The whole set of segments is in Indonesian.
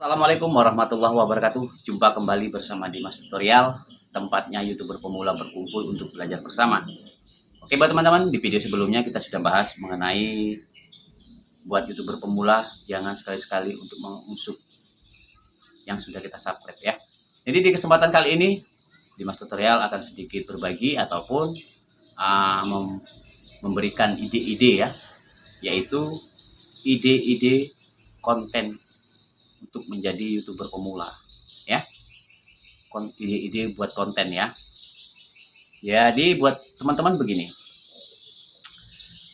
Assalamualaikum warahmatullahi wabarakatuh. Jumpa kembali bersama Dimas Tutorial, tempatnya YouTuber pemula berkumpul untuk belajar bersama. Oke, buat teman-teman, di video sebelumnya kita sudah bahas mengenai buat YouTuber pemula jangan sekali-sekali untuk mengusuk yang sudah kita subscribe ya. Jadi di kesempatan kali ini Dimas Tutorial akan sedikit berbagi ataupun memberikan ide-ide ya, yaitu ide-ide konten untuk menjadi YouTuber pemula ya, ide-ide buat konten ya. Jadi buat teman-teman begini,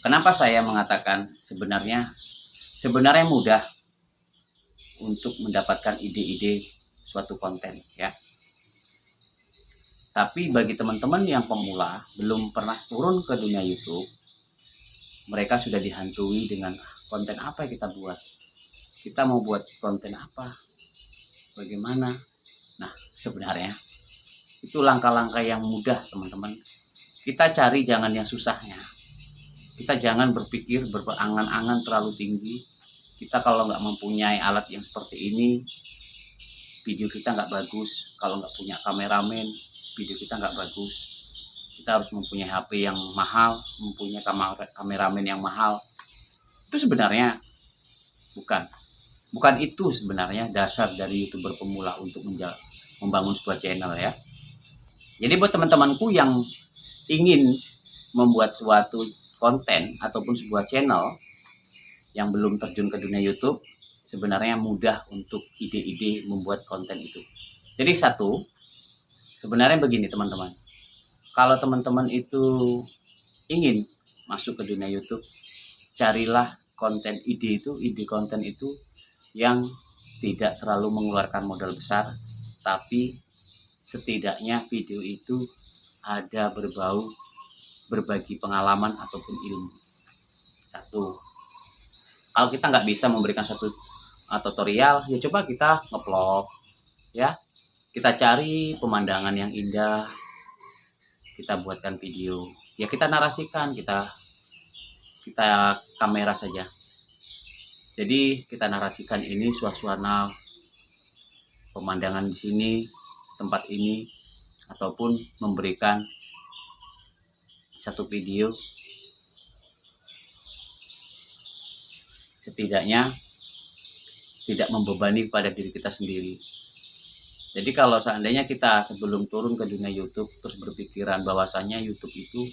kenapa saya mengatakan sebenarnya mudah untuk mendapatkan ide-ide suatu konten ya. Tapi bagi teman-teman yang pemula belum pernah turun ke dunia YouTube, mereka sudah dihantui dengan konten apa yang kita buat. Kita mau buat konten apa? Bagaimana? Nah, sebenarnya itu langkah-langkah yang mudah, teman-teman. Kita cari jangan yang susahnya. Kita jangan berpikir berangan-angan terlalu tinggi. Kita kalau nggak mempunyai alat yang seperti ini, video kita nggak bagus. Kalau nggak punya kameramen, video kita nggak bagus. Kita harus mempunyai HP yang mahal, mempunyai kameramen yang mahal. Itu sebenarnya bukan itu sebenarnya dasar dari YouTuber pemula untuk membangun sebuah channel ya. Jadi buat teman-temanku yang ingin membuat suatu konten ataupun sebuah channel yang belum terjun ke dunia YouTube, sebenarnya mudah untuk ide-ide membuat konten itu. Jadi sebenarnya begini teman-teman, kalau teman-teman itu ingin masuk ke dunia YouTube, carilah ide konten itu yang tidak terlalu mengeluarkan modal besar, tapi setidaknya video itu ada berbagi pengalaman ataupun ilmu. Kalau kita nggak bisa memberikan suatu tutorial, ya coba kita nge-vlog ya. Kita cari pemandangan yang indah, kita buatkan video ya, kita narasikan, kita kamera saja. Jadi kita narasikan ini suasana pemandangan di sini, tempat ini, ataupun memberikan satu video setidaknya tidak membebani pada diri kita sendiri. Jadi kalau seandainya kita sebelum turun ke dunia YouTube terus berpikiran bahwasannya YouTube itu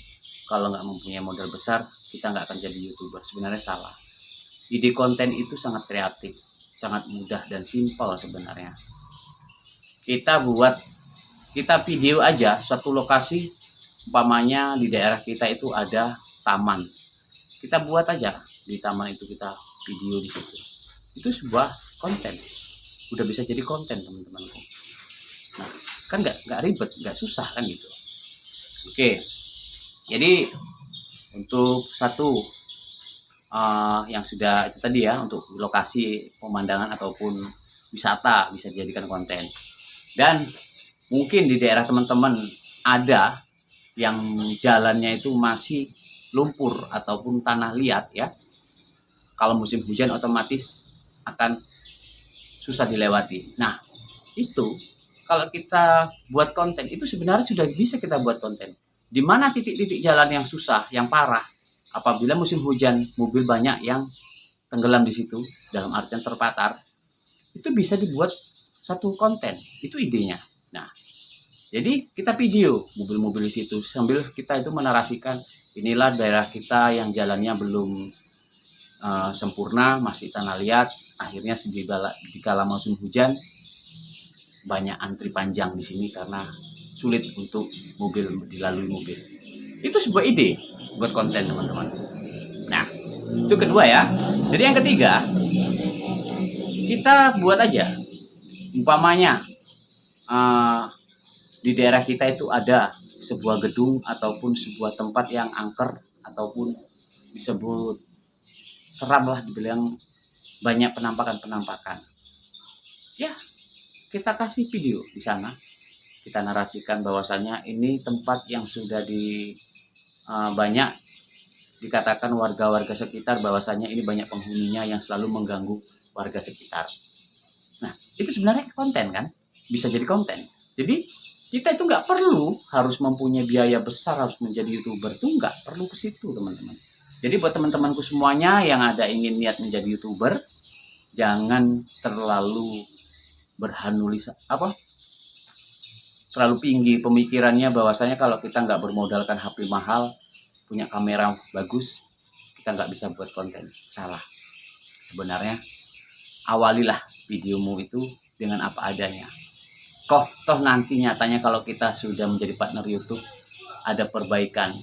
kalau nggak mempunyai modal besar kita nggak akan jadi YouTuber, sebenarnya salah. Ide konten itu sangat kreatif, sangat mudah dan simpel sebenarnya. Kita video aja suatu lokasi, umpamanya di daerah kita itu ada taman. Kita buat aja di taman itu, kita video di situ. Itu sebuah konten. Udah bisa jadi konten, teman-temanku. Nah, kan nggak ribet, nggak susah kan gitu. Oke. Jadi untuk yang sudah itu tadi ya, untuk lokasi pemandangan ataupun wisata bisa dijadikan konten. Dan mungkin di daerah teman-teman ada yang jalannya itu masih lumpur ataupun tanah liat ya. Kalau musim hujan otomatis akan susah dilewati. Nah, itu kalau kita buat konten itu sebenarnya sudah bisa kita buat konten. Di mana titik-titik jalan yang susah, yang parah, apabila musim hujan, mobil banyak yang tenggelam di situ, dalam artian terpatar, itu bisa dibuat satu konten. Itu idenya. Nah, jadi kita video mobil-mobil di situ sambil kita itu menarasikan inilah daerah kita yang jalannya belum sempurna, masih tanah liat. Akhirnya di kala musim hujan banyak antri panjang di sini karena sulit untuk dilalui mobil. Itu sebuah ide buat konten teman-teman. Nah, itu kedua ya. Jadi yang ketiga, kita buat aja umpamanya di daerah kita itu ada sebuah gedung ataupun sebuah tempat yang angker ataupun disebut seram lah, dibilang banyak penampakan. Ya, kita kasih video di sana. Kita narasikan bahwasannya ini tempat yang sudah banyak dikatakan warga-warga sekitar bahwasannya ini banyak penghuninya yang selalu mengganggu warga sekitar. Nah, itu sebenarnya konten kan, bisa jadi konten. Jadi kita itu nggak perlu harus mempunyai biaya besar harus menjadi YouTuber, tuh nggak perlu ke situ teman-teman. Jadi buat teman-temanku semuanya yang ada ingin niat menjadi YouTuber, jangan terlalu terlalu tinggi pemikirannya bahwasanya kalau kita nggak bermodalkan HP mahal, punya kamera bagus, kita nggak bisa buat konten. Salah. Sebenarnya awalilah videomu itu dengan apa adanya. Toh nanti nyatanya kalau kita sudah menjadi partner YouTube, ada perbaikan,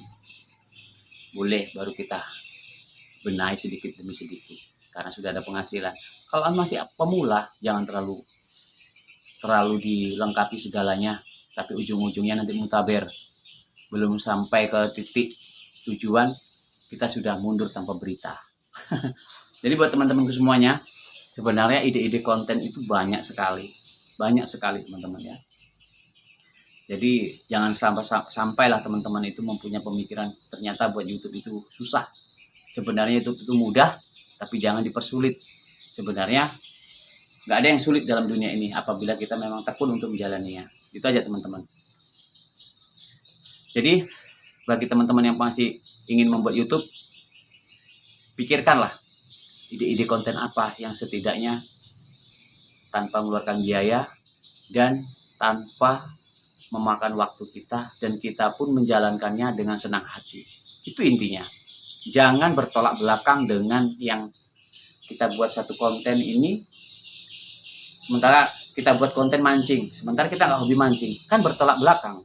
boleh baru kita benahi sedikit demi sedikit karena sudah ada penghasilan. Kalau masih pemula, jangan terlalu dilengkapi segalanya, tapi ujung-ujungnya nanti mutaber. Belum sampai ke titik tujuan, kita sudah mundur tanpa berita. Jadi buat teman-temanku semuanya, sebenarnya ide-ide konten itu banyak sekali teman-teman ya. Jadi jangan sampailah teman-teman itu mempunyai pemikiran ternyata buat YouTube itu susah. Sebenarnya itu mudah, tapi jangan dipersulit. Sebenarnya nggak ada yang sulit dalam dunia ini apabila kita memang tekun untuk menjalaninya. Itu aja teman-teman. Jadi bagi teman-teman yang masih ingin membuat YouTube, pikirkanlah ide-ide konten apa yang setidaknya tanpa mengeluarkan biaya dan tanpa memakan waktu kita, dan kita pun menjalankannya dengan senang hati. Itu intinya. Jangan bertolak belakang dengan yang kita buat satu konten ini, sementara kita buat konten mancing, sementara kita nggak hobi mancing, kan bertolak belakang.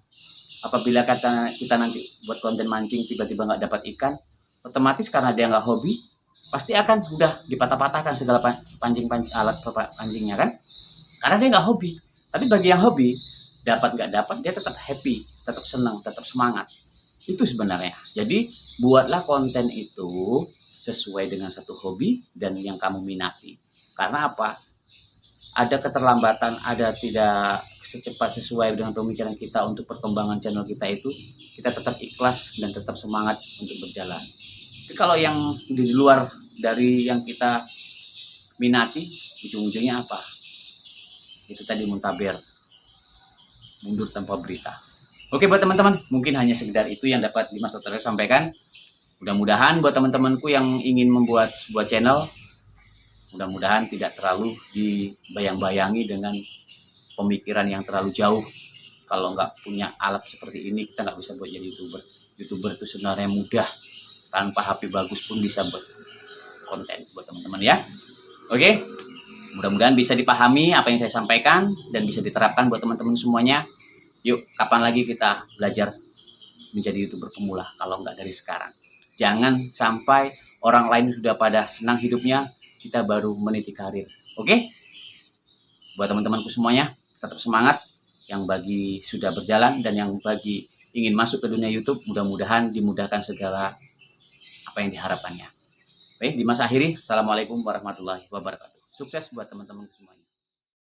Apabila kita nanti buat konten mancing tiba-tiba nggak dapat ikan, otomatis karena dia nggak hobi, pasti akan udah dipatah-patahkan segala alat pancingnya kan, karena dia nggak hobi. Tapi bagi yang hobi, dapat nggak dapat dia tetap happy, tetap senang, tetap semangat. Itu sebenarnya. Jadi buatlah konten itu sesuai dengan satu hobi dan yang kamu minati. Karena apa? Ada keterlambatan, ada tidak secepat sesuai dengan pemikiran kita untuk perkembangan channel kita itu, kita tetap ikhlas dan tetap semangat untuk berjalan. Tapi kalau yang di luar dari yang kita minati, ujung-ujungnya apa? Itu tadi muntaber, mundur tanpa berita. Oke buat teman-teman, mungkin hanya sekedar itu yang dapat Dimas Dr. sampaikan. Mudah-mudahan buat teman-temanku yang ingin membuat sebuah channel, mudah-mudahan tidak terlalu dibayang-bayangi dengan pemikiran yang terlalu jauh. Kalau nggak punya alat seperti ini, kita nggak bisa buat jadi YouTuber. YouTuber itu sebenarnya mudah, tanpa HP bagus pun bisa buat konten buat teman-teman ya. Oke, mudah-mudahan bisa dipahami apa yang saya sampaikan dan bisa diterapkan buat teman-teman semuanya. Yuk, kapan lagi kita belajar menjadi YouTuber pemula kalau nggak dari sekarang. Jangan sampai orang lain sudah pada senang hidupnya, kita baru meniti karir. Oke? Buat teman-temanku semuanya, tetap semangat. Yang bagi sudah berjalan dan yang bagi ingin masuk ke dunia YouTube, mudah-mudahan dimudahkan segala apa yang diharapkannya. Baik, Dimas akhiri. Assalamualaikum warahmatullahi wabarakatuh. Sukses buat teman-teman semuanya.